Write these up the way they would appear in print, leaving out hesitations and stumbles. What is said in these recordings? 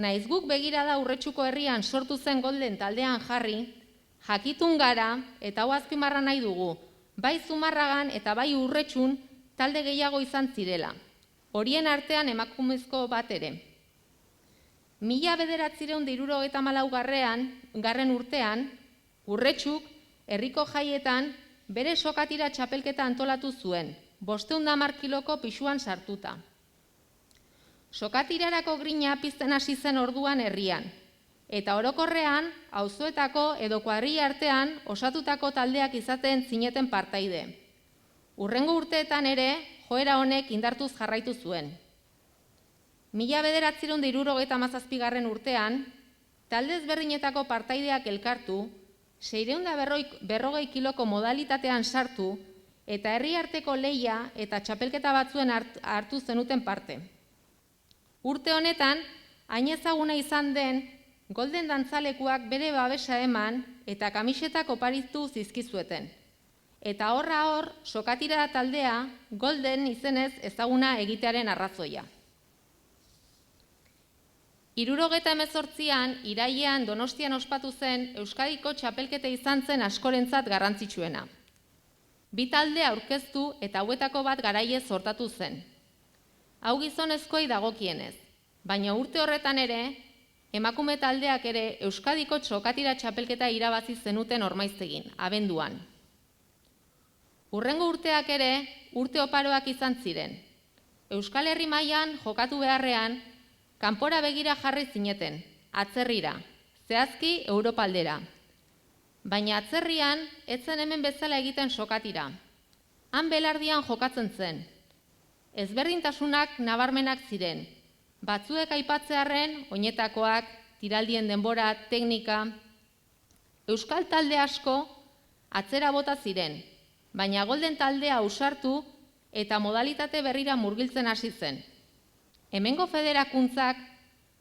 naiz guk begirada Urretxuko herrian sortu zen Golden taldean jarri, jakitun gara eta hau azpimarra nahi dugu, bai Zumarragan eta bai Urretxun talde gehiago izan zirela. Horien artean emakumezko bat ere. 1974 urtean, Urretxuk herriko jaietan bere sokatira txapelketa antolatu zuen, 510 kiloko pisuan sartuta. Sokatirarako grina pizten hasi zen orduan herrian, eta orokorrean, auzoetako edo kuadrilla artean osatutako taldeak izaten zineten partaide. Hurrengo urteetan ere, joera honek indartuz jarraitu zuen. 1977 urtean, talde ezberdinetako partaideak elkartu, 640 kiloko modalitatean sartu, eta herri arteko lehia eta txapelketa batzuen hartu zenuten parte. Urte honetan, hain ezaguna izan den, Golden dantzalekuak bere babesa eman eta kamisetak oparitu zizkizueten. Eta hor, sokatira taldea, Golden izenez ezaguna egitearen arrazoia. 1978an, irailean Donostian ospatu zen Euskadiko txapelketa izan zen askorentzat garrantzitsuena. Bi talde aurkeztu eta hauetako bat garaiez sortatu zen. Hau gizonezkoei dagokienez, baina urte horretan ere, emakume taldeak ere Euskadiko sokatira txapelketa irabazi zenuten Ormaiztegin, abenduan. Hurrengo urteak ere, urte oparoak izan ziren. Euskal Herri mailan jokatu beharrean, kanpora begira jarri zineten, atzerrira, zehazki Europa aldera. Baina atzerrian, ez zen hemen bezala egiten sokatira. Han belardian jokatzen zen. Ezberdintasunak nabarmenak ziren. Batzuek aipatzearren, oinetakoak, tiraldien denbora, teknika. Euskal talde asko atzera bota ziren, baina Golden taldea ausartu eta modalitate berrira murgiltzen hasi zen. Hemengo federakuntzak,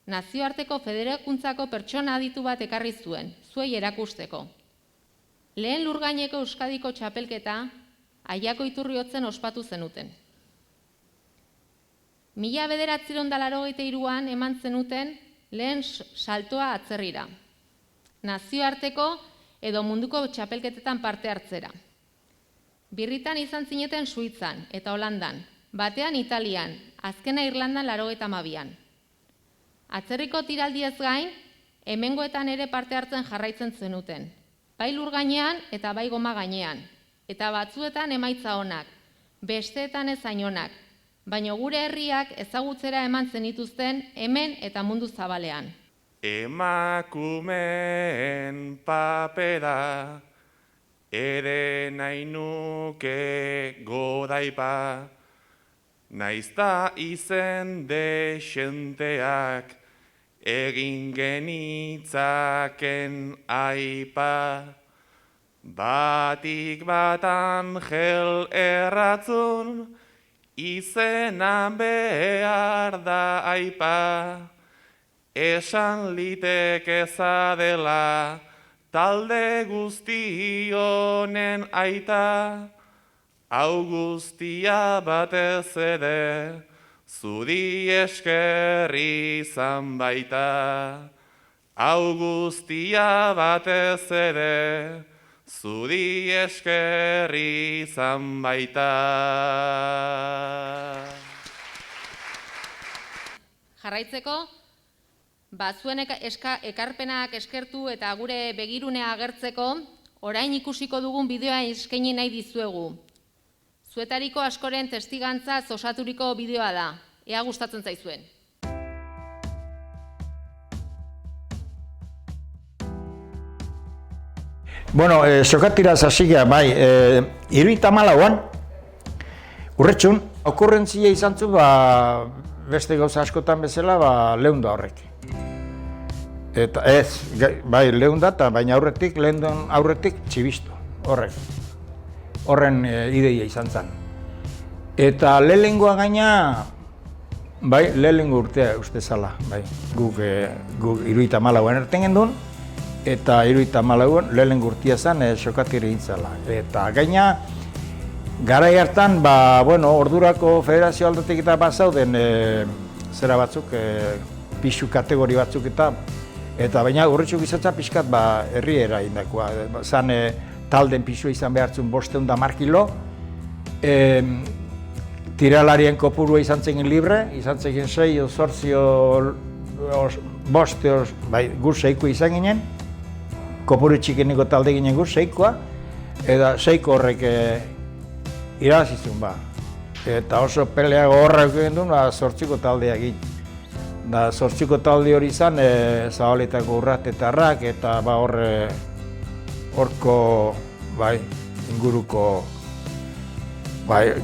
nazioarteko federakuntzako pertsona aditu bat ekarri zuen, zuei erakusteko. Lehen lurgaineko Euskadiko txapelketa, Aiako Iturriotzen ospatu zenuten. 1983an eman zenuten lehen saltoa atzerrira. Nazioarteko edo munduko txapelketetan parte hartzera. Birritan izan zineten Suitzan eta Holandan, batean Italian, azkena Irlandan 82an. Atzerriko tiraldiez gain, hemengoetan ere parte hartzen jarraitzen zenuten. Bai lur gainean eta bai goma gainean. Eta batzuetan emaitza onak, besteetan ez hain onak, baina gure herriak ezagutzera eman zenituzten hemen eta mundu zabalean. Emakumeen papera, ere nahi nuke godaipa, naizta izen desenteak, egin genitzaken aipa. Batik bat angel erratzun, izena behar da aipa. Esan liteke zadela, talde guztionen aita. Hau guztia batez ere, zuri esker izan baita. Hau guztia batez ere, zuri esker izan baita. Jarraitzeko, zuen ekarpenak eskertu eta gure begirunea agertzeko, orain ikusiko dugun bideoa eskaini nahi dizuegu. Zuetariko askoren testigantza osaturiko bideoa da. Ea gustatzen zaizuen. Bueno, sokatiraz hasiga, bai, 74an, Urretxun, okurrentzia izan zu, beste gauza askotan bezala, leunda horrek. Eta ez, bai, leunda, baina aurretik txibistu, horrek. Horren ideia izan zen. Eta lehengoa gaina, bai, lehengo urtea uste zala, bai, guk 74an erten gendun, eta 74an lehengo urtea zen sokatire intzala. Eta gaina, garai hartan, ordurako federazio aldetik eta bazauden zera batzuk, pixu kategori batzuk eta baina Urretxuk izatza pixkat herriera indakoa. Zan talden pixua izan behartzun 510 kilo, tiralarien kopurua izan zegin libre, izan zegin 6, 8, 5, gur 6koa izan ginen, kopuru txikeneko talde ginen gur 6koa, eta 6ko horrek irabazizun Eta oso pelea gogorrak egin duen, 8ko taldea egin. 8ko talde hori izan, Zabaletako Urratetarrak eta horko inguruko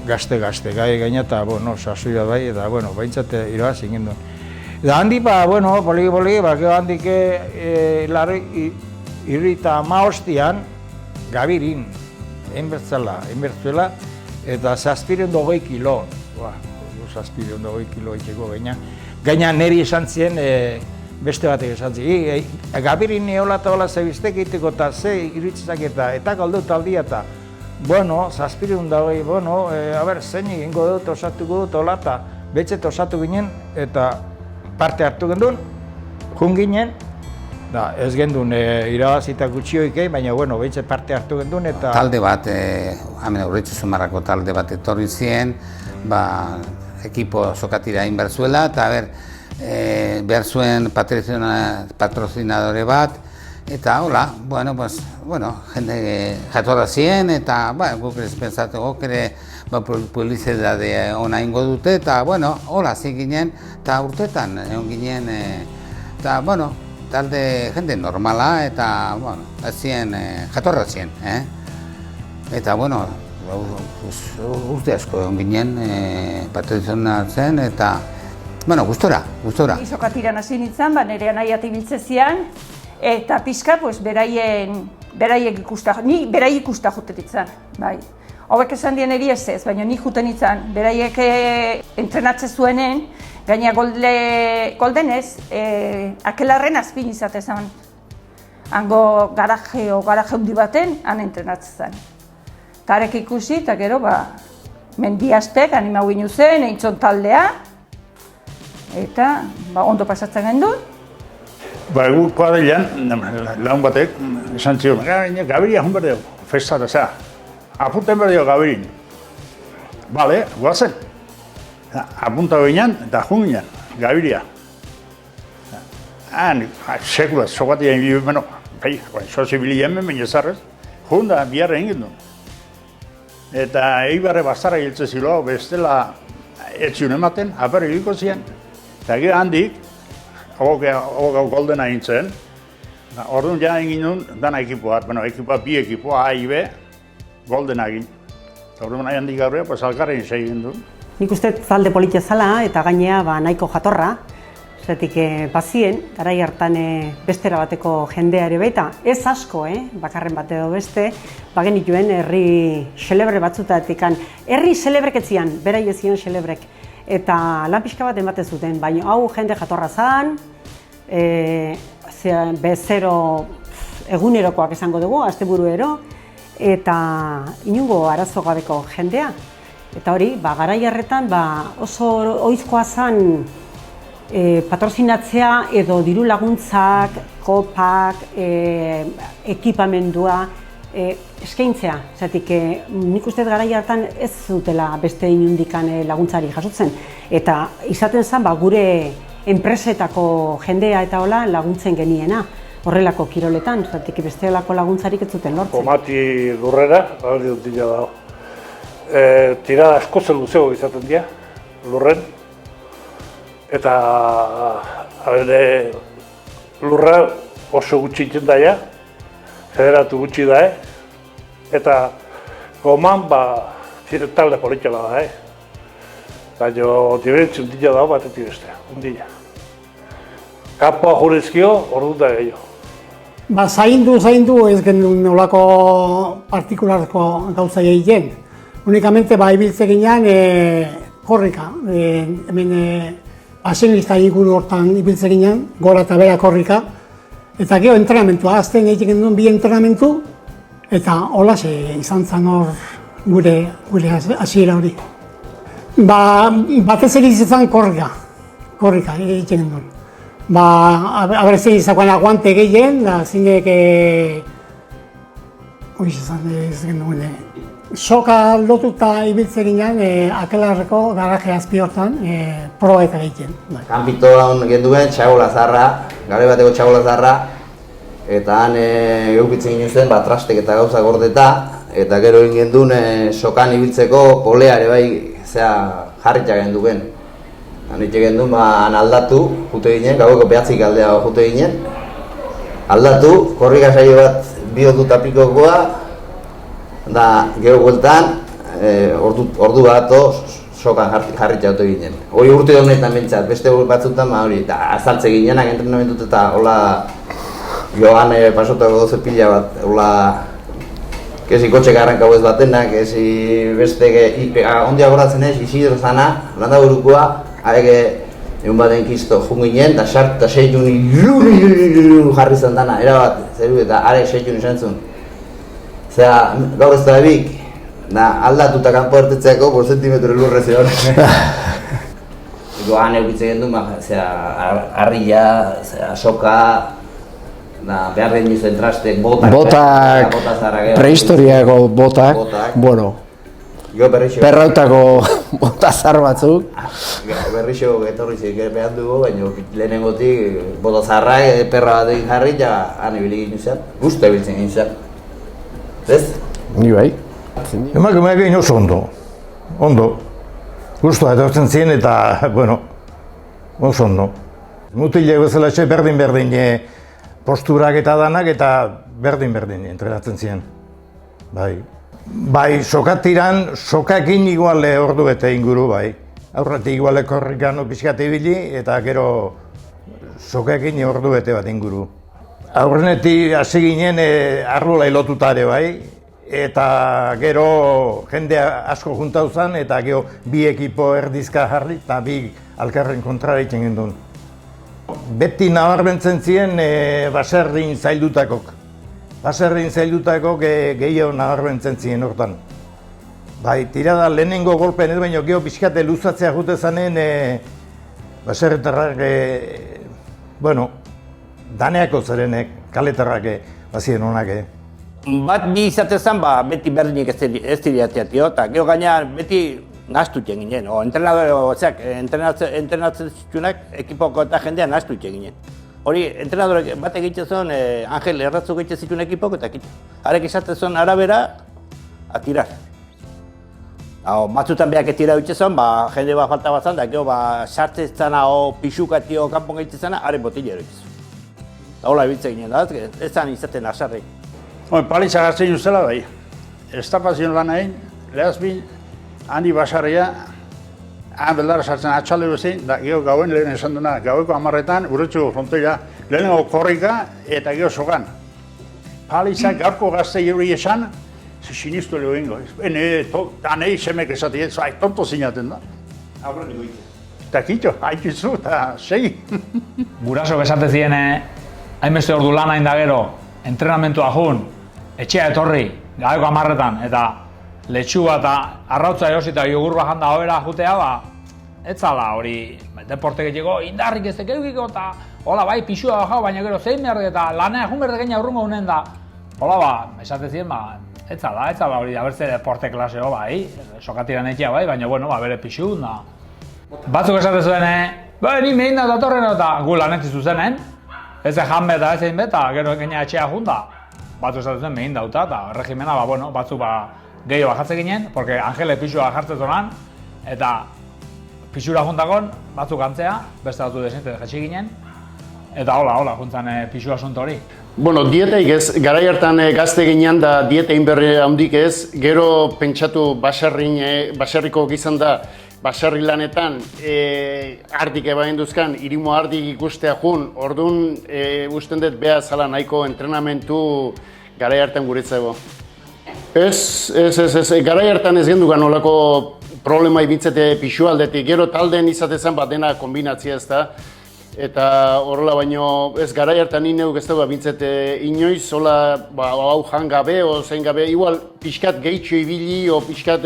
gazte gai gaina eta sasoia eta baintzat irabazi egin duen. Eta handi poli, handik irrita 15 Gabirin, enbertzuela, eta 720 kilo. 720 kilo egiteko gaina niri esan zien, beste batek esan zien. Gabirin eola eta hola zebiztek egiteko eta ze iritzak eta galdu taldia eta 720, zein egingo dut, osatuko dut, hola eta betxet osatu ginen eta parte hartu gendun, jun ginen, ez gendun irabazita gutxioik, baina betxet parte hartu gendun eta... Talde bat, hemen Urretxu Zumarrako talde bat etorri ziren, ekipo sokatira egin behar zuela, eta behar zuen patrozinadore bat, eta hola, jende jatorra ziren, eta guk ez pentsatu guk ere publizitate ona ingo dute, eta hola zin ginen, eta urtetan egon ginen, eta talde jende normala, eta jatorra ziren, eta urte asko egon ginen patrozinatzen, eta gustora. Sokatiran hasi nintzen, nire anaiat ibiltze zian, eta pixka, beraiek ikusta jute ditzen, bai. Hauek esan dien eri ez, baina nik juten nintzen, beraiek entrenatze zuenen, gaina goldenez, akelarren azpin izatezan. Hango garaje hundi baten, han entrenatzen zen. Tarek ikusi, eta gero, mendiaztek, animau ginu zen, eintzon taldea, eta ondo pasatzen gendun. Guk kuadrilan, lagun batek, esan zion, Gabiria jun berdeo, festara, apunten berdeo Gabirin. Bale, guazen. Apunta ginen eta jun ginen, Gabiria. Sekula, sokatian ibili, sozibili hemen, baina zarrez, jun da biharra egin duen. Eta Eibarre bazara giltze zilo, bestela etziun ematen, aperri biliko ziren. Eta gero handik, hau goldena egin zen, orduan ja egin duen dana ekipoa, bi ekipoa, A, I, B, goldena egin. Orduan handik gaurrea, alkarrein egin duen. Nik uste talde politia zala eta gainea nahiko jatorra, zetik bazien, garai hartan bestera bateko jendea ere baita, ez asko, bakarren bat edo beste, genituen herri xelebre batzutatik. Herri xelebreketzian, berai ezien xelebrek, eta lan pixka bat ematen zuten, baina hau jende jatorra zan, bezero egunerokoak esango dugu, asteburuero, eta inungo arazo gabeko jendea. Eta hori, garai harretan oso ohizkoa zan patrozinatzea edo diru laguntzak, kopak, ekipamendua eskaintzea. Zatik, nik uste garai hartan ez zutela beste inundikan laguntzari jasotzen. Eta izaten zen gure enpresetako jendea eta hola laguntzen geniena horrelako kiroletan. Zatik, bestelako laguntzarik ez zuten lortzen. Komati lurrera, aldi dut dira dago. Tirada asko zen luzego izaten dira, lurren. Eta lurra oso gutxi iten daia, federatu gutxi da, eta goman talde politxela da, baina dibentzun dira dago batetik beste, ondila. Kapoa jurezkio, ordu da gehiago. Zaindu ez genuen nolako partikularko gauza egiten. Unikamente ibiltze ginean korrika, hemen asenista inguru hortan ibiltze ginean, gora eta bera korrika. Eta gero entrenamentua, azten egiten duen bi entrenamentu, eta holaxe izan zen hor gure hasiera hori. Batez ere izan korrika egiten duen. a ber zein izakoan aguante gehien, da zinek, hoiz esan ez genuen, soka lotuta ibiltze ginen, Akelarreko garaje azpi hortan, proba eta egiten. Kanpitoan genduen txagola zarra, gare bateko txagola zarra, eta han eukitzen ginen zen, trastek eta gauza gordeta, eta gero egin genduen sokan ibiltzeko poleare bai jarritza genduen. Hanitxe genduen, han aldatu, jute ginen, gaueko behatzik aldea jute ginen, aldatu, korrika saio bat bihotut apikokoa, da gero gueltan, ordu bat sokan jarritza dute ginen. Hori urte honetan bentsat, beste batzutan hori, azaltze ginenak entrenamendut eta hola joan pasotako doze pila bat, hola kesi kotxeka arrankau ez batenak, kesi beste, ondia goratzen ez, Isidro zana, landa burukoa, haege egun baten kisto junginen, eta sart eta 6 juni jarri zen dana, erabat, zeru eta are 6 juni zentzun. Zera, gaur ez da ebik, aldatu eta kanpo ertetzeako, 5 zentimetro lurre zehor. Han eukitzen gendu, harria, soka, behar den izan trastek, botak, prehistoriako botak, bueno, perrautako bota zar batzuk. Berrixo etorri zik behar dugu, baina lehenengotik bota zarrak, perra bat egin jarri, eta han ibili ginen zen, guztu ebiltzen ginen zen. Ez? Ni bai. Emakumeak egin oso ondo. Guztua etortzen ziren eta, bueno, oso ondo. Mutilek bezala etxe berdin posturak eta danak eta berdin entrenatzen ziren. Bai, sokatiran, sokakin iguale ordu bete inguru, bai. Aurretik iguale korrikan pixkat ibili eta gero sokakin ordu bete bat inguru. Aurrenetik hasi ginen arbola lotuta ere bai, eta gero jende asko juntau zen, eta gero bi ekipo erdizka jarri eta bi alkarren kontrara egiten gendun. Beti nabarmentzen ziren baserrin zaildutakok. Baserrin zaildutakok gehiago nabarmentzen ziren hortan. Bai, tirada lehenengo golpen edo baino gero pixkate luzatzea jute zanen baserretarrak, bueno, daneako zerenek, kaletarrak bazien honak. Bat bi izate zen, beti berdinik ez diriateatio, eta gero gaina beti nahaztuten ginen. Entrenatzen zitunak ekipoko eta jendean nahaztuten ginen. Hori, entrenadorek bat egiten zuen, Angel erratzuk egiten zituen ekipoko eta egiten. Harek izaten zuen arabera, atirar. Batzutan behak ez tira egiten zuen, jende bat falta bat zan, da gero sartzen zana o pixukatio kanpon egiten zana, haren botila egiten zuen. Hola ebiltzen ginen da, ez zan izaten asarrik. Palitza gartzen juzela bai. Estapazion lan egin, lehazbin, handi basarria, han beldara sartzen atxalde bezin, da gero gauen lehen esan duna, gaueko 10etan, urretxuko frontoia, lehenengo korrika eta gero sokan. Palitza gaurko gazte hori esan, sinistu lego ingo. Hanei semek esatik, tonto zinaten da. Aurreniko ite. Eta kitxo, haitzu eta segi. Gurasok esate ziren, hainbeste ordu lan hain da gero, entrenamentua jun, etxea etorri, gaueko 10etan, eta letxua eta arrautza erosi eta jogur bajanda hobera jutea, ez zala hori deporte gehiago, indarrik ez tekeukiko eta hola bai, pixua bajau, baina gero zein behar eta lanea jun berde geina urrungo unen da. Hola esate ziren, ez zala hori abertze deporte klaseo bai, sokatiran etxea bai, baina bueno, bere pixun da. Batzuk esate zuen, ni mehin da datorren eta gu lanetzi zuzenen, ez jan beta ez egin beta, gero geina etxea junda. Batzuk esate zuen mehin dauta eta regimena, batzuk gehiago bajatzen ginen, porque Angele pixua jartzen zonan, eta pixura juntakon, batzuk antzea, beste batzuk desinte jetxik ginen, eta hola, juntzan pixua asunto hori. Bueno, dieteik ez, garai hartan gazte ginean da dietein berri handik ez, gero pentsatu baserriko izan da, baserri lanetan ardik ebain duzkan, irimo ardik ikustea jun, orduan usten dut beha zala nahiko entrenamentu garai hartan guretzego. Ez, garai hartan ez gendugan olako problema ibintzete pixu aldetik, gero talden izatezan bat dena kombinatzia ez da, eta horrela baino ez garai hartan ni neuk ez dago bintzete inoiz, hola hau jan gabe, o zein gabe, igual pixkat gehitxo ibili, o pixkat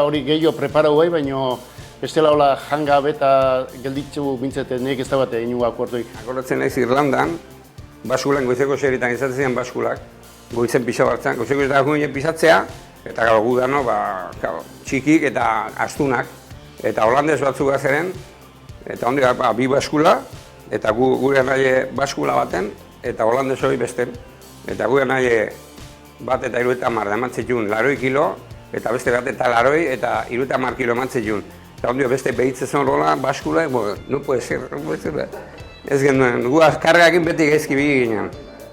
hori gehiago preparau bai, baino bestela hola jangabe eta gelditzu bintzete nik ez da bat egin akordoik. Akordatzen naiz Irlandan, baskulan goizeko seritan izaten ziren baskulak, goizen pixa bartzen, goizeko ez da guen pisatzea, eta gero gu dano, txikik eta astunak, eta holandez batzuk gazeren, eta hondik bi baskula, eta gure nahi baskula baten, eta holandez hori besten, eta gure nahi bat eta 70 eman zituen 80 kilo, eta beste bat eta 80 eta 70 kilo eman zituen. Eta hondik beste behitzezen rola baskula, no puede ser, ez genuen, gu kargakin beti gaizki bigi ginen.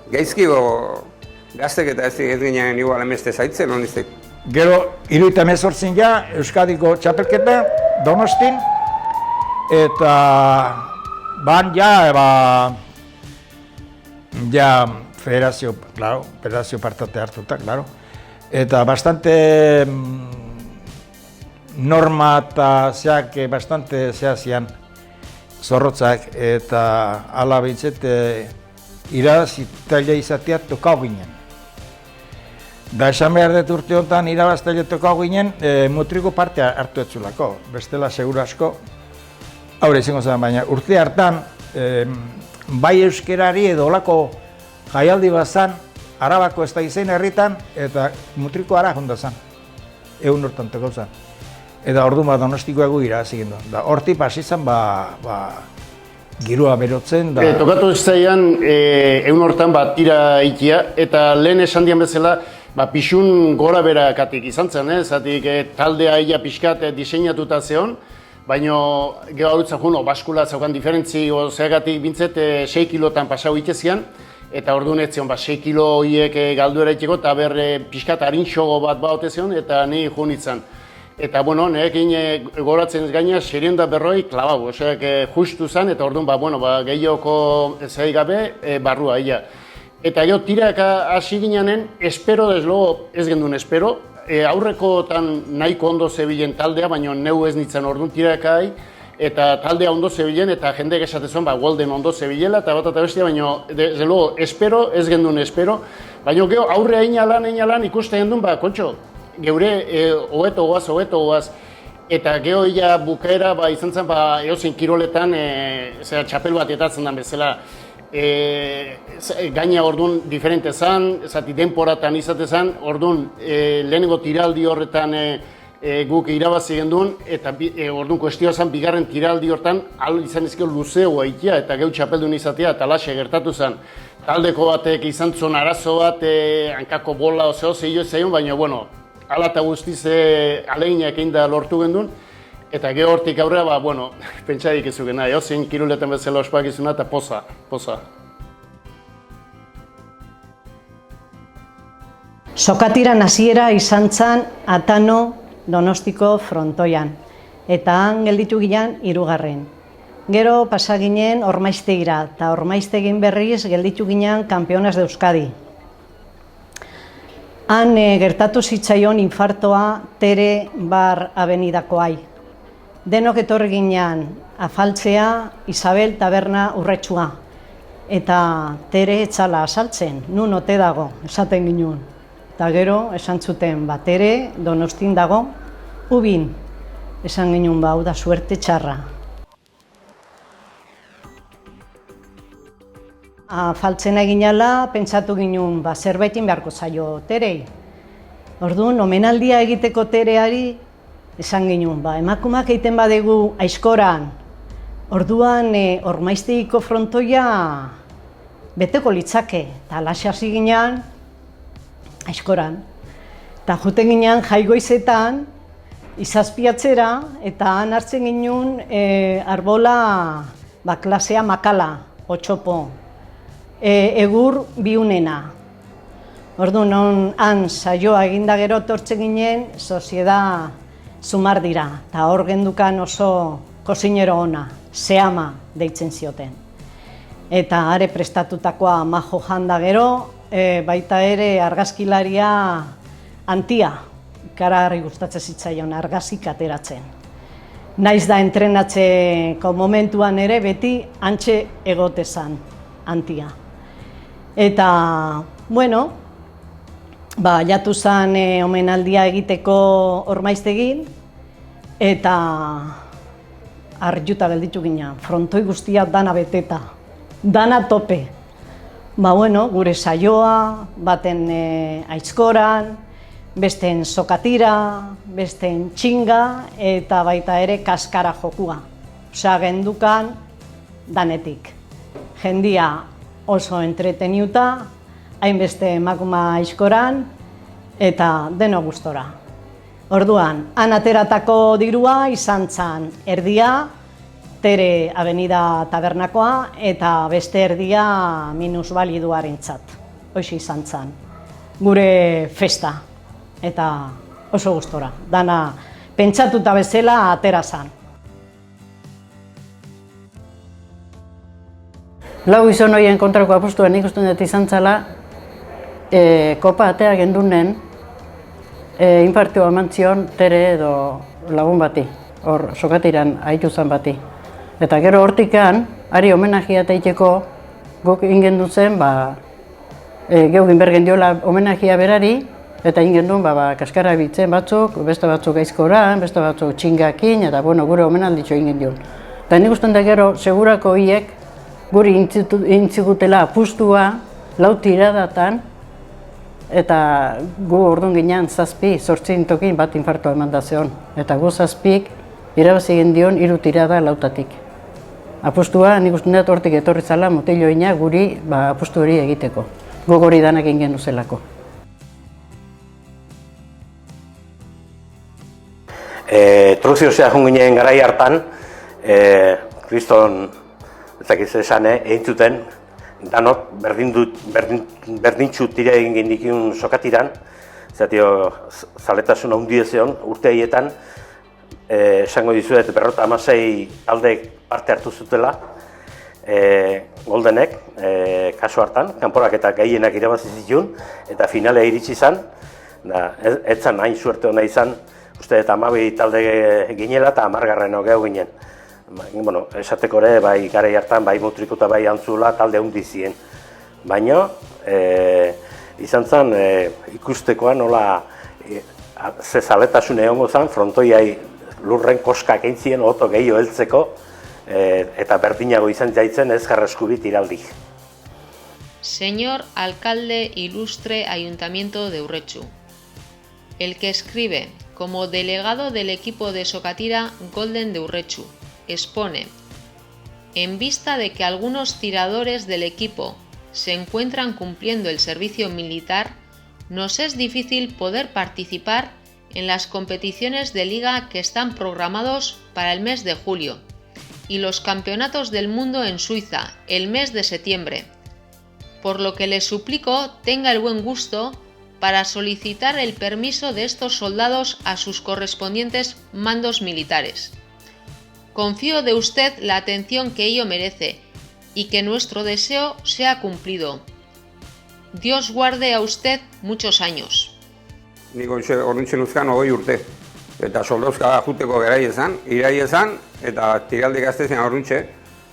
Gaizki gaztek eta ez ginen igual emeste zaitzen, ondiztek. Gero, 78 ja, Euskadiko txapelketa, Donostin, eta ban federazio partate hartuta, claro. Eta bastante norma eta zeak bastante zehazian zorrotzak, eta ala bintzet irabazitaila izatea tokau ginen. Da esan behar dut urte honetan irabaztaile tokau ginen, mutriko parte hartu etzulako, bestela seguru asko aurre izango zen, baina urte hartan bai euskerari edo olako jaialdi bat zan, Arabako ez da izen herritan, eta mutriko ara jonda zan, egun hortan tokau zan. Eta orduan bat Donostikoago irabazi gindu. Hortik hasi zen girua berotzen. Tokatu ez zaian egun hortan tira ikia, eta lehen esan dian bezala pixun gora berakatik izan zen, zatik taldea ia pixkat diseinatuta zeon, baina gero hautzen juno, baskula zaukan diferentzi zeagatik bintzet 6 kilotan pasau itezian, eta orduan ez zion 6 kilo horiek galduera itxeko, eta pixkat harintxogo bat baute zion, eta nahi jun itzan. Eta, bueno, nerekin goratzen gaina 640 klabau, oseak justu zen, eta orduan, gehioko zei gabe barrua, ia. Eta gero tiraka hasi gineanen, espero deslogo ez gendun espero, aurrekotan nahiko ondo zebilen taldea, baina neu ez nintzen orduan tirakai, eta taldea ondo zebilen, eta jendek esatezuen, Golden ondo zebilela, eta bat eta bestia, baina deslogo espero, ez gendun espero, baina gero aurre einalan ikuste gendun, kontxo, geure hobeto goaz, eta geho ia bukaera izan zen eozin kiroletan txapel bat etatzen den bezala. Gaina orduan diferente zen, denporatan izate zen, orduan lehenengo tiraldi horretan guk irabazi genduen, eta orduan kuestioa zen, bigarren tiraldi horretan izan ezkio luzeoa ikia, eta gehu txapeldun izatea, eta laxe gertatu zen. Taldeko batek izan zuen arazo bat, hankako bola ozeo zehio zeion, baina, bueno, ala eta guztiz aleginak egin da lortu gendun, eta gero hortik aurrera, pentsadik ez zugen, eozin kiruletan bezala ospak izuna eta poza. Sokatiran hasiera izan zen Atano Donostiko frontoian, eta han gelditu ginen 3. Gero pasa ginen Ormaiztegira, eta Ormaiztegin berriz gelditu ginen Campeonas de Euskadi. Han gertatu zitzaion infartoa Tere Bar Avenidakoai. Denok etorri ginen afaltzea Isabel Taberna Urretsua. Eta Tere etxala asaltzen, nun ote dago, esaten ginen. Eta gero esan zuten, Tere Donostin dago, ubin. Esan ginen, hau da suerte txarra. Afaltzen eginala, pentsatu ginen, zerbaitin beharko zaio Terei. Orduan, omenaldia egiteko Tereari, esan ginen, emakumak egiten badegu aizkoran. Orduan, Ormaiztegiko frontoia beteko litzake, eta alaxe hasi ginen aizkoran. Eta juten ginen jaigoizetan, izazpiatzera, eta han hartzen ginen arbola klasea makala, otxopo. Egur biunena. Orduan, han saioa eginda gero tortzen ginen, Sozieda Zumardira, eta hor gendukan oso kozinero ona, Seama deitzen zioten. Eta are prestatutakoa majo janda gero, baita ere argazkilaria Antia, ikaragarri gustatzen zitzaion argazkik ateratzen. Naiz da entrenatzeko momentuan ere beti hantxe egotezan Antia. Eta, bueno, jatu zen omenaldia egiteko Ormaiztegin, eta harjuta gelditu ginen, frontoi guztia dana beteta, dana tope. Bueno, gure saioa, baten aizkoran, besteen sokatira, besteen txinga, eta baita ere kaskara jokua. Osea, gendukan danetik. Jendia oso entreteniuta, hainbeste emakuma aizkoran, eta deno gustora. Orduan, han ateratako dirua izan zan erdia, Tere Avenida Tabernakoa, eta beste erdia minusbaliduarentzat. Hoxe izan zan. Gure festa, eta oso gustora. Dana pentsatuta bezala atera zan. Lau gizon horien kontrako apustua nik uste dut izan zala, kopa atea gendunen, inpartioa eman zion Tere edo lagun bati, hor sokatiran haitu zan bati. Eta gero hortikan, ari homenajia teiteko guk ingendu zen, geu ginbergen diola homenajia berari, eta ingendun kaskara bitzen batzuk, beste batzuk aizkoran, beste batzuk txingakin, eta gure homenalditxo ingen dion. Eta nik usten da gero, segurako hiek, guri intzigutela apustua, lau tiradatan, eta gu orduan ginean 7-8 tokin bat infartoa eman da zeon. Eta gu 7 irabazi egin dion 3 tirada lautatik. Apustua, nik uste dut hortik etorri zala motiloina guri apustu hori egiteko. Gogori danak ingen duzelako. Truziozea junginen garai hartan, kriston ezakiz esan, egin zuten, danok berdintxu tira egin gendikun sokatiran, zatio zaletasuna hundi ezeon urte haietan, esango dizuet 56 taldeek parte hartu zutela, Goldenek, kasu hartan, kanporak eta gehienak irabazi zituen, eta finalea iritsi izan, ez zan hain suerte hona izan, uste eta 12 talde ginela eta 10garren geu ginen. Esateko ere, bai garai hartan, bai Mutrikuta, bai Antzula talde hundi ziren. Baina, izan zen ikustekoa nola ze zaletasun egongo zen, frontoiai lurren koskak egin ziren oto gehiago heltzeko, eta berdinago izan jaitzen ez jarreskubit iraldik. Señor Alcalde Ilustre Ayuntamiento de Urretxu, el que escribe como delegado del equipo de Sokatira Golden de Urretxu, expone, en vista de que algunos tiradores del equipo se encuentran cumpliendo el servicio militar, nos es difícil poder participar en las competiciones de liga que están programados para el mes de julio y los campeonatos del mundo en Suiza el mes de septiembre, por lo que les suplico tenga el buen gusto para solicitar el permiso de estos soldados a sus correspondientes mandos militares. Confío de usted la atención que ello merece y que nuestro deseo sea cumplido. Dios guarde a usted muchos años. Nik orduntxe nuzkan 20 urte. Eta soldauzka juteko gerai ezan, irai ezan, eta tiraldi gaztezen orduntxe.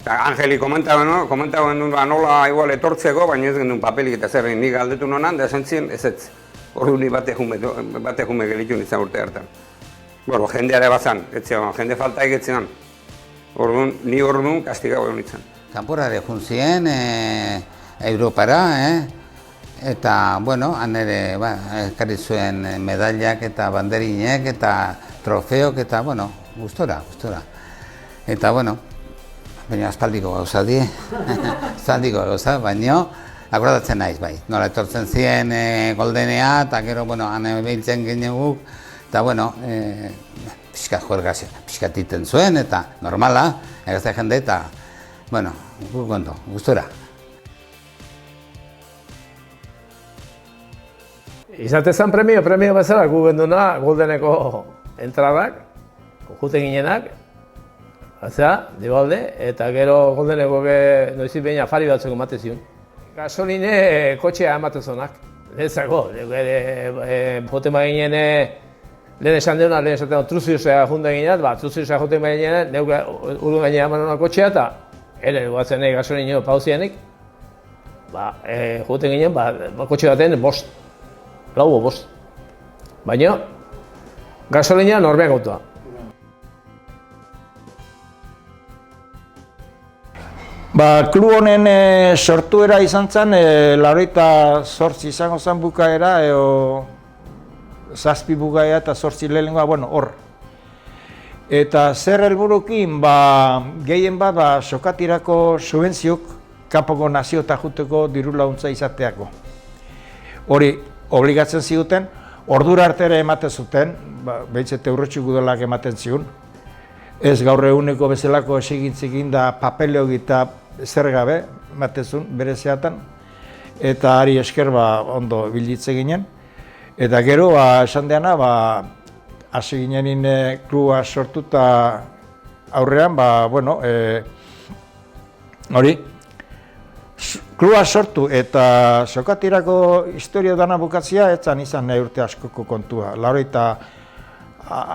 Angeli komentauen duen nola igual etortzeko, baina ez gendun papelik eta zer nik galdetu nonan, da esan ziren ez ez. Ordu ni bate jume gelitu nintzen urte hartan. Bueno, jendeare bazan, jende falta egetzean. Ni orduan kastigago egon nintzen. Kanporare juntzien, Europara, eta, bueno, han ere, ekarri zuen medailak eta banderinek eta trofeok eta, bueno, gustora. Eta, bueno, baina aspaldiko gauza di, aspaldiko gauza, baina akordatzen naiz, bai. Nola etortzen ziren Goldenea, eta gero, bueno, han behintzen ginen guk, eta, bueno, pixka juergazio, pixka titen zuen, eta normala, egazte jende, eta, bueno, guk ondo, gustora. Izate zen premio bezala, gu genduna Goldeneko entradak, juten ginenak, dibalde, eta gero Goldeneko noizik behin afari batzeko emate zion. Gasoline kotxea emate zonak, lehentzako, joten baginen, lehen esan truziozea junten ginean, truziozea joten baginen, neuke urdu gainean eman hona kotxea eta ere guatzen gasoline pauzienik, joten ginen, kotxe baten bost. Lau bost. Baina, gasolina norbeak autua. Klub honen sortuera izan zen, 88 izango zen bukaera, edo 7 bukaera eta 8 lehenengoa, hor. Eta zer helburukin, gehien bat, sokatirako subentziok, kanpoko nazio eta juteko diru laguntza izateako. Hori, obligatzen ziguten, ordura artera ematen zuten, behitzete urrotxuk udalak ematen zigun. Ez gaur eguneko bezalako esigintzikin da papeleo eta zer gabe, ematen zuen, bere zeatan. Eta ari esker ondo bilditze ginen. Eta gero, esan deana, hasi ginenin kluba sortu eta aurrean, hori, kluba sortu eta sokatirako historia dana bukatzea, etzan izan nahi urte askoko kontua. Laura eta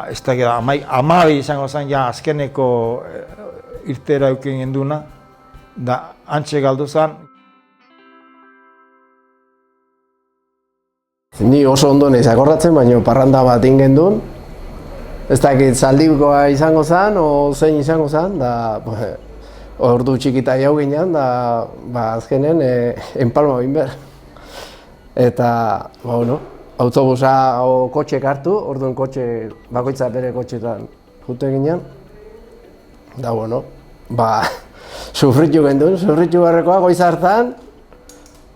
ez da gara, amabi izango zen ja azkeneko irtera eukin genduna, da antxe galdu zen. Ni oso ondo nahiz akordatzen, baina parranda bat ingen duen. Ez dakit zaldikoa izango zen, o zein izango zen, da ordu txikita jau ginen, da azkenen enpalma bain behar. Eta, autobusa o kotxek hartu, orduan kotxe, bakoitza bere kotxetan jute ginen. Da, sufritu gendun, sufritu barrekoa goiz hartan,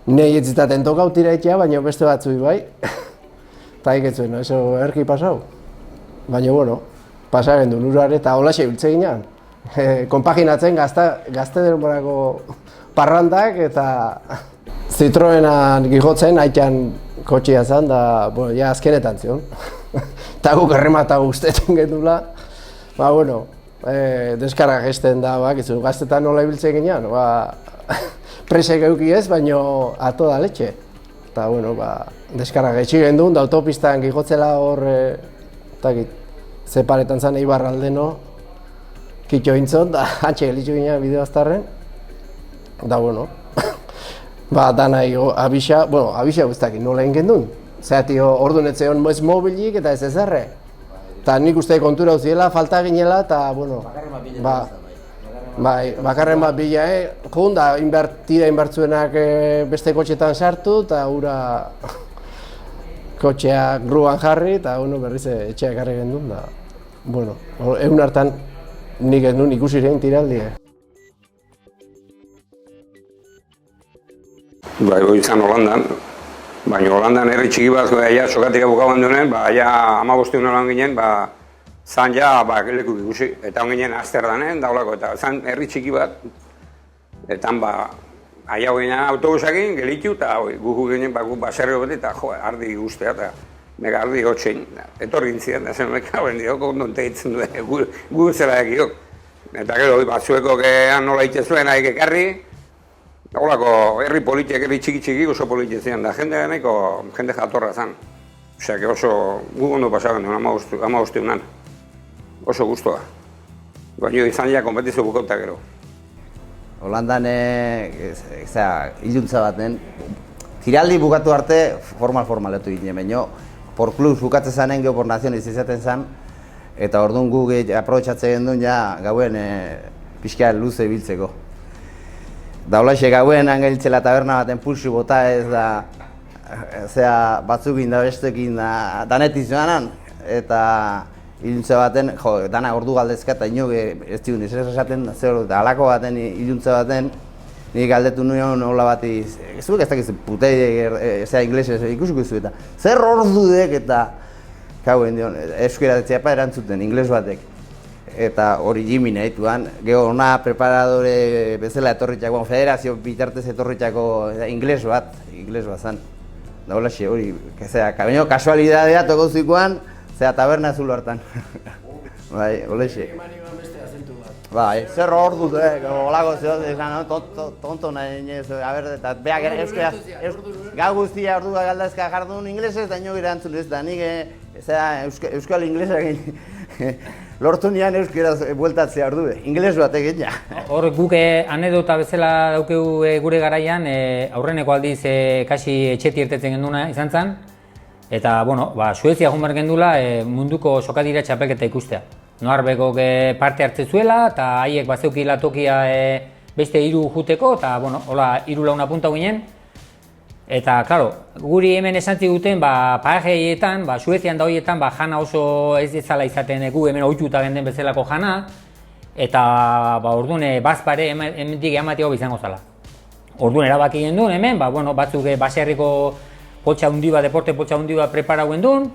nahi etzitaten tokau tira etxea, baina beste batzui bai. Eta iketzuen, eso erki pasau. Baina, pasa gendun urare eta holaxe biltze ginen. Konpaginatzen gazte denborako parrandak eta Citroenan gijotzen, haitan kotxia zen, da, ja azkenetan zion. Eta guk erremata guztetan gendula. Deskarga gesten da, gaztetan nola ibiltzen ginean. Presek euki ez, baina ato da letxe. Eta, deskarga getxi gendun, da autopistan gijotzela hor, zeparetan zen Eibar aldeno, kitxo hintzot, da hantxe gelitzu ginean bideo aztarren. Da, dana abisa, abisa guztakin nola egin gendun. Zerati orduan ez zegoen ez mobilik eta ez ezerre. Eta nik uste kontura uziela, falta ginela, eta, bakarren bat bila, joan da, tira inbertzuenak beste kotxetan sartu, eta hura kotxeak gruan jarri, eta berriz etxeak garri gendun, da, egun hartan nik ez nuen ikusi egin tiraldi. Izan Holandan, baina Holandan herri txiki bat sokatira bukaban duenen, ja 15 holan ginen, zan ja leku ikusi, eta hon ginen Amsterdamen daulako, eta zan herri txiki bat, eta aia ginen autobusakin, gelitu, eta gugu ginen baserri bat, eta ardi guztea, eta mega ardi gotxein, etorri gintzien, da zen meka ben diok, ondon tegitzen du, gu zela ekiok. Eta gero, batzueko nola itezuen haik ekarri, holako herri politiak, herri txiki oso politiak ziren, da jende jatorra zen. Osea, oso gu ondo pasaben duen, 15 unan. Oso guztua. Baina izan ja konpetizio bukauta gero. Holandan, iluntza baten, tiraldi bukatu arte formal-formaletu ginen, baina por klubs bukatzen zanen, geho por naziones izaten zen, eta orduan gu aprobetxatzen duen ja gauen pixka luze biltzeko. Da holaxe gauen angeltzela taberna baten pulsu bota ez da batzukin da bestekin danetik zoanan, eta iluntza baten, dana ordu galdezka eta ino ez digun esaten, halako baten iluntza baten, nik galdetu nuen hola bati, ez duk ez dakiz putei, inglesez ikusiko zu eta zer ordu dek eta kauen dion, euskera detzeapa erantzuten, ingles batek. Eta hori jimin egituan, geho ona preparadore bezala etorritxako, federazio bitartez etorritxako ingles bat zan. Da holaxe hori, baina kasualidadea toko zikoan, taberna zulo hartan. Bai, holaxe. Bai, zer hor dut, holako zehot, tonto nahi nez, eta beak euskera, gau guztia ordu galdazka jardun inglesez, da ino gira antzun ez da, nik euskal inglesak lortu nian euskeraz bueltatzea ordu, ingles bat egin ja. Hor guk anedota bezala daukegu gure garaian, aurreneko aldiz kasi etxeti irtetzen genduna izan zen, eta, Suezia joan behar gendula munduko sokatira txapelketa ikustea. Noarbekok parte hartzen zuela, eta haiek bazeukila tokia beste 3 juteko, eta, bueno, hola 3 laun apunta ginen. Eta, klaro, guri hemen esantzi duten, parajeietan, Suezian da horietan, jana oso ez dezala izaten gu hemen ohituta genden bezalako jana, eta, orduan, bazpare hemendik emateko izango zala. Orduan, erabaki gendun hemen, batzuk baserriko poltsa hundi bat, deporte poltsa hundi bat preparau gendun,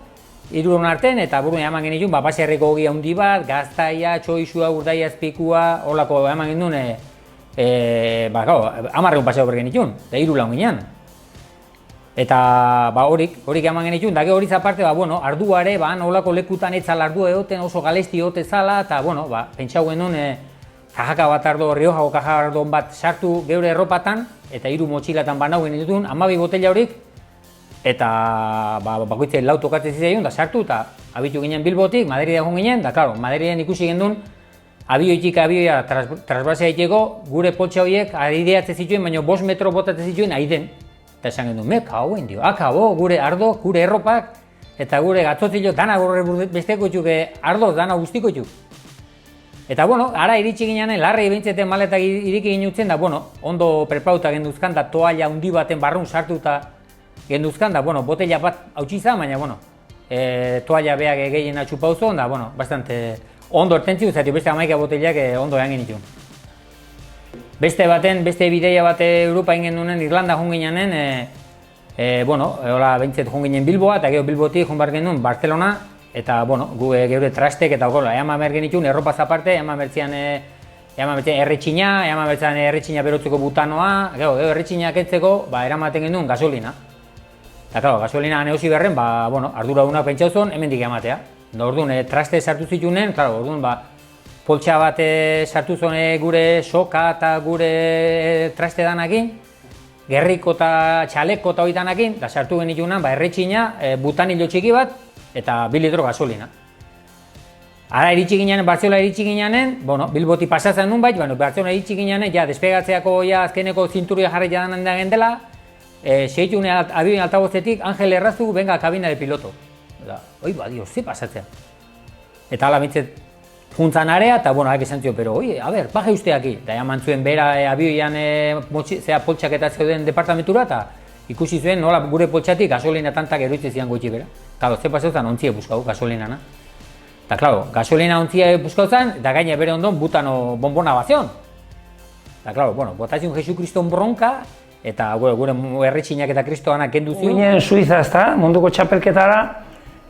3 arten, eta buruen eman genitun, baserriko hogi handi bat, gaztaia, txoizua, urdaia, azpikua, horlako eman gendun, 10 paseo bergenitun, eta 3 laun ginen. Eta horik eman genitun, da hori zaparte, arduare, horlako lekutan etzala ardua egoten, oso galesti egote zala, eta pentsau genuen, kajaka bat ardo, Riojako kajaka ardo bat sartu geure erropatan, eta 3 motxilatan banau genitun, 12 botella horik, eta bakoitzen lau tokatzen zizaion, da sartu, eta abitu ginen Bilbotik, Madrida egon ginen, da, klaro, Madridean ikusi gendun, abioitik abioia transbrazea egiteko, gure poltsa horiek aideatzen zituen, baina 5 metro botatzen zituen aiden. Eta esan gendun, hauen dio, akabo, gure ardo, gure erropak, eta gure gatzotzilo, dana gure besteko txuk, ardo, dana guztiko txuk. Eta, ara iritsi ginean, larri bintzeten maletak iriki ginutzen, da, ondo prepauta genduzkan, da toalla hundi baten barrun sartuta genduzkan, da, botella bat hautsi baina, toalla beak gehien atxupauzo, da, bastante ondo ertentzi, zati beste 11 botellak ondo egan genitun. Beste bideia bat Europa ingen duen Irlanda joan ginean, hola behintzet joan ginen Bilboa, eta gero Bilbotik joan behar genuen Barcelona, eta, gu geure trastek eta eman behar genitun, erropaz aparte, eman bertzean erretxina, eman bertzean erretxina berotzeko butanoa, gero erretxina kentzeko, eramaten genuen gasolina. Eta, klaro, gasolina negozi berren, ardura duna pentsauzun, hemendik ematea. Orduan, traste sartu zitunen, klaro, orduan, poltsa bat sartu zone gure soka eta gure traste danakin, gerriko eta txaleko eta hori danakin, eta sartu genitunan, erretxina, butanilo txiki bat, eta 2 litro gasolina. Ara iritsi ginean, Bartzelona iritsi ginean, Bilboti pasatzen nun bait, Bartzelona iritsi ginean, despegatzeako azkeneko zinturia jarri jadan da gendela, segitune abioin altabozetik, Angel erraztu, venga, kabina de piloto. Oi, dio, ze pasatzen. Eta ala bintzet juntzan area, eta, hak esan zio, pero, baje usteaki. Eta eman zuen bera abioian poltsak eta zeuden departamentura, eta ikusi zuen nola gure poltsatik gasolina tantak eroitze zian goitzi bera. Klaro, ze pasatzen ontzie buskau, gasolinana. Eta, klaro, gasolina ontzie buskau zen, eta gaine bere ondon butano bombona bazion. Eta, klaro, botazion Jesu Kriston bronka, eta gure erretxinak eta kristoanak kendu zion. Ginen Suiza ezta, munduko txapelketara,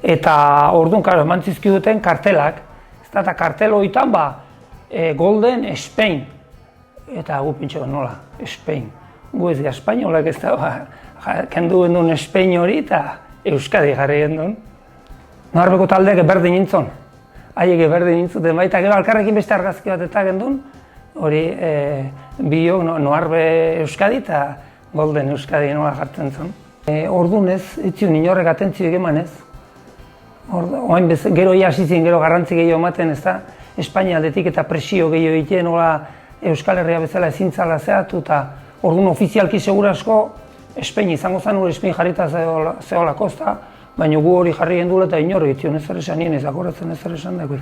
eta orduan, klaro, eman zizkiduten kartelak. Eta kartel horietan, Golden Spain. Eta gu pintxo, nola, Spain. Gu ez da espainolak ez da, kendu gendun Spain hori eta Euskadi jarri gendun. Noarbeko taldeak berdin nintzen. Haiek berdin nintzuten baita, gero alkarrekin beste argazki bat eta gendun. Hori, biok, Noarbe Euskadi eta Golden Euskadi nola jartzen zen. Orduan ez zion inorrek atentzioik eman ez. Gero hasi zien, gero garrantzi gehiago ematen, ez da, Espainia aldetik eta presio gehiago egiten, Euskal Herria bezala ezintzala zehatu, eta orduan ofizialki segurasko Espaini izango zen, Espain jarrita zeholako, baina gu hori jarri gendula eta inor egiten, ez esan nien, ez akoratzen ez esan dago.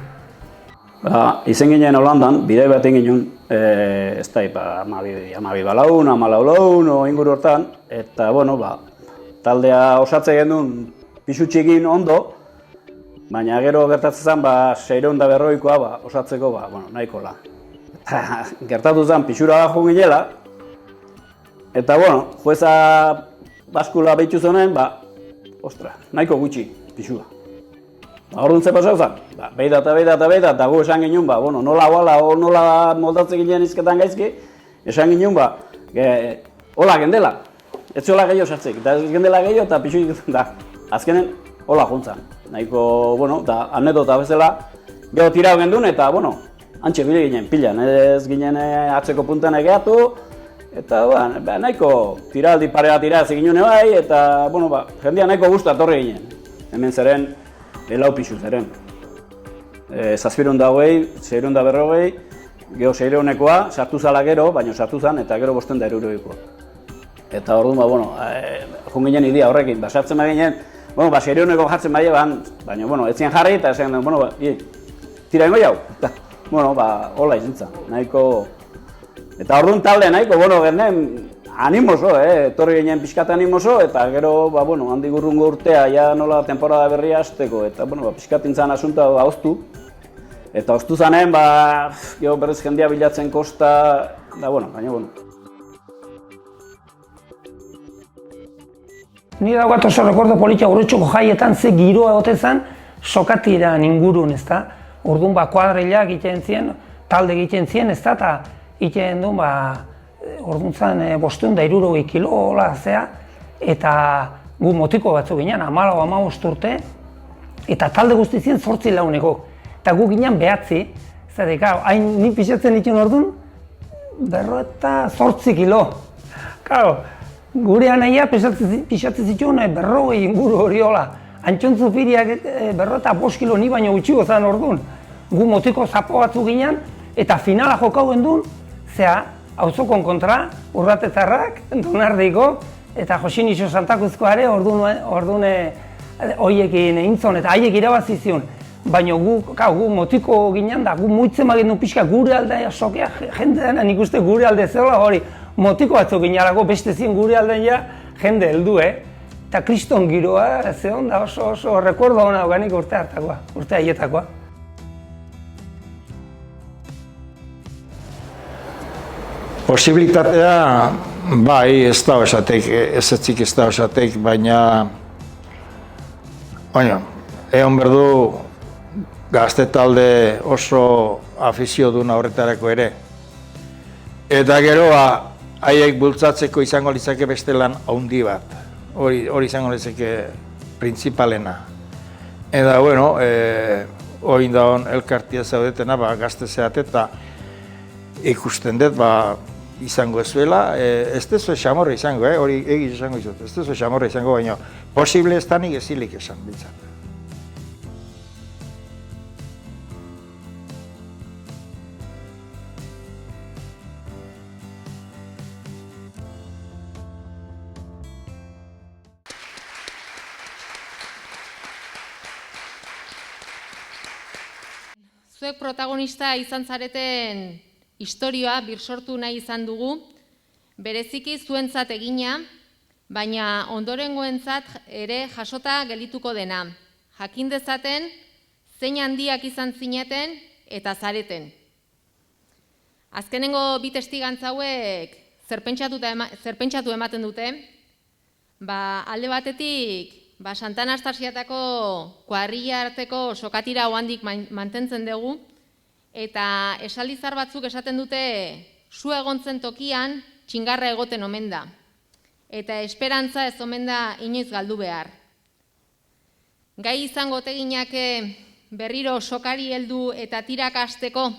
Izen ginen Holandan, bidei bat egin ginen, ez da, 12 balaun, 14 laun, inguru hortan, eta, taldea osatze gendun pisutxekin ondo, baina gero gertatzen zen, 640koa osatzeko, nahikola. Gertatu zen, pixura da joan ginela, eta, jueza baskula behitu zonen, nahiko gutxi pixua. Orduan ze pasau zen, beida eta gu esan ginen, nola hola, nola moldatzen ginen izketan gaizki, esan ginen, hola gendela, ez hola gehiago sartzik, eta ez gendela gehiago eta pixu egiten da, azkenen hola juntzan. Nahiko, eta anedota bezala, gero tirau gendun eta, antxe bile ginen pilan, ez ginen atzeko puntan egeatu, eta, nahiko tiraldi parea tira egin bai, eta, jendia nahiko guztu atorri ginen. Hemen zeren, lau pixu zeren. 720, 640, gero 600nekoa, sartu zala gero, baina sartu zen, eta gero 500 Eta orduan, joan ginen idia horrekin, sartzen ba ginen, 600neko jartzen bai, baina, ez zian jarri, eta esan, tira ingo jau. Hola izintza, nahiko Eta orduan talde nahiko, genen animoso, etorri ginen pixkat animoso, eta gero, handik urrungo urtea, ja nola temporada berria hasteko, eta pixkat intzan asunta hauztu. Eta oztu zanen, gero berriz jendia bilatzen kosta, baina. Ni daugat oso rekordo politia Urretxoko jaietan ze giroa egoten zen sokatiran ingurun, ezta? Orduan kuadrilak egiten zien, talde egiten zien, ezta? Eta egiten duen, orduan zen 560 kilo zea, eta gu motiko batzuk ginen, 14-15 urte, eta talde guzti zien 8 launeko. Eta gu ginen 9, zerrik, hain nik pixatzen dituen orduan, 8 kilo. Gure anaia pixatzen zituen 40 inguru hori hola. Antxontzu firiak 5 kilo ni baino gutxigo zen orduan. Gu motiko zapo batzu ginen eta finala jokau gendun, zea, auzokon kontra, Urratetzarrak, Donardiko eta Josin Iso Santakuzkoare orduan hoiekin egintzon eta haiek irabazi zion. Baina gu motiko ginen da, gu muitzen magendu pixka gure aldea sokea, jende dena nik uste gure alde zeola hori. Motiko batzuk ginalako beste zien gure aldean jende heldu, Eta kriston giroa, zehon da oso rekuerdo hona dauganik urte hartakoa, urte haietakoa. Posibilitatea, ez da esatek, ez da esatek, baina egon berdu gazte talde oso afizio duna horretarako ere. Eta gero, haiek bultzatzeko izango litzake beste lan handi bat. Hori izango litzake printzipalena. Eta, hori da hon elkartia zaudetena, gazte zeat eta ikusten dut, izango ezuela, ez dezu xamorra izango, hori egiz izango izut, ez dezu xamorra izango, baina posible ez danik ezilik esan biltzat. Zuek protagonista izan zareten istorioa birsortu nahi izan dugu, bereziki zuentzat egina, baina ondorengoentzat ere jasota gelituko dena. Jakin dezaten, zein handiak izan zineten eta zareten. Azkenengo bi testigantza hauek zerpentsatu ematen dute, alde batetik, Santa Anastasiatako kuadrilla arteko sokatira ohandik mantentzen dugu, eta esaldizar batzuk esaten dute zu egontzen tokian txingarra egoten omen da, eta esperantza ez omen da inoiz galdu behar. Gai izango ote ginake berriro sokari heldu eta tirak hasteko?